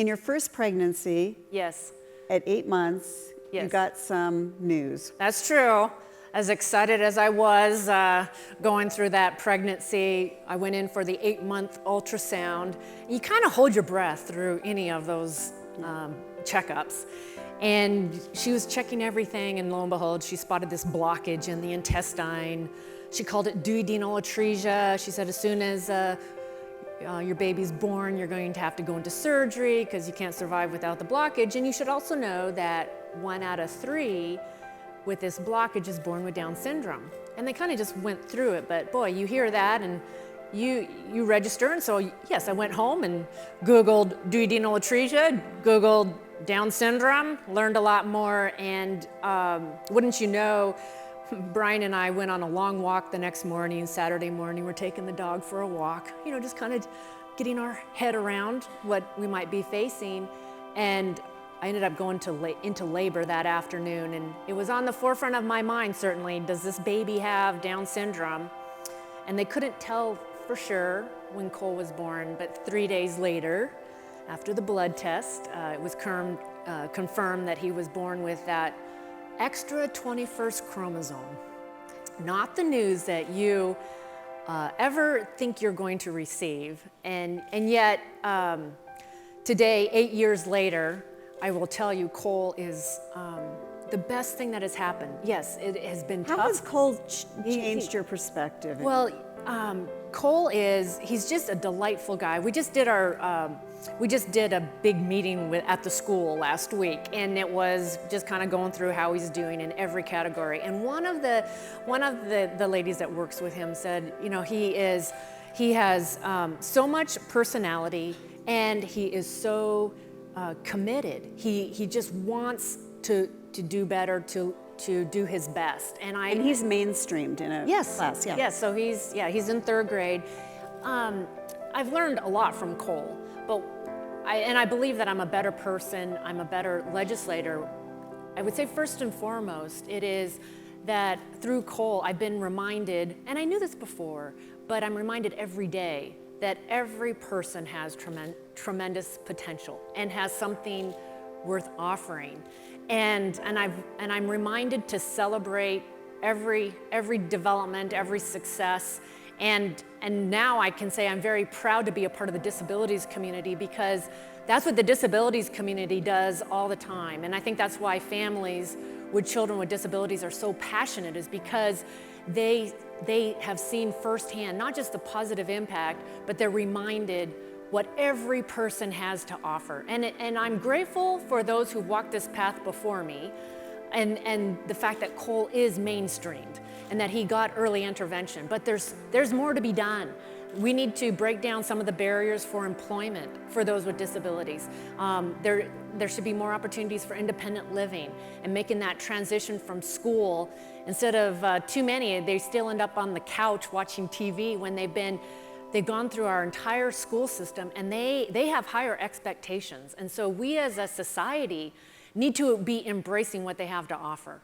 In your first pregnancy, Yes. at 8 months, you Yes. got some news. That's true. As excited as I was going through that pregnancy, I went in for the 8-month ultrasound. You kind of hold your breath through any of those checkups. And she was checking everything, and lo and behold, she spotted this blockage in the intestine. She called it duodenal atresia. She said as soon as your baby's born, you're going to have to go into surgery because you can't survive without the blockage. And you should also know that 1 out of 3 with this blockage is born with Down syndrome. And they kind of just went through it, but boy, you hear that and you register. And so yes, I went home and Googled duodenal atresia, Googled Down syndrome, learned a lot more, and wouldn't you know, Brian and I went on a long walk the next morning, Saturday morning. We're taking the dog for a walk, you know, just kind of getting our head around what we might be facing. And I ended up going into labor that afternoon, and it was on the forefront of my mind, certainly. Does this baby have Down syndrome? And they couldn't tell for sure when Cole was born, but 3 days later, after the blood test, it was confirmed that he was born with that extra 21st chromosome. Not the news that you ever think you're going to receive. And yet, today, 8 years later, I will tell you, Cole is the best thing that has happened. Yes, it has been tough. How has Cole changed your perspective? Well, Cole he's just a delightful guy. We just did a big meeting at the school last week, and it was just kind of going through how he's doing in every category. And one of the ladies that works with him said, you know, he has so much personality, and he is so committed. He just wants to do better, to do his best. And he's mainstreamed in a class, yeah. Yes, so he's in 3rd grade. I've learned a lot from Cole, but I believe that I'm a better person, I'm a better legislator. I would say first and foremost, it is that through Cole, I've been reminded, and I knew this before, but I'm reminded every day that every person has tremendous potential and has something worth offering. And I'm reminded to celebrate every development, every success. And now I can say I'm very proud to be a part of the disabilities community, because that's what the disabilities community does all the time. And I think that's why families with children with disabilities are so passionate, is because they have seen firsthand not just the positive impact, but they're reminded what every person has to offer. And I'm grateful for those who walked this path before me, and the fact that Cole is mainstreamed and that he got early intervention. But there's more to be done. We need to break down some of the barriers for employment for those with disabilities. There should be more opportunities for independent living and making that transition from school. Instead of too many, they still end up on the couch watching TV when they've gone through our entire school system, and they have higher expectations. And so we as a society need to be embracing what they have to offer.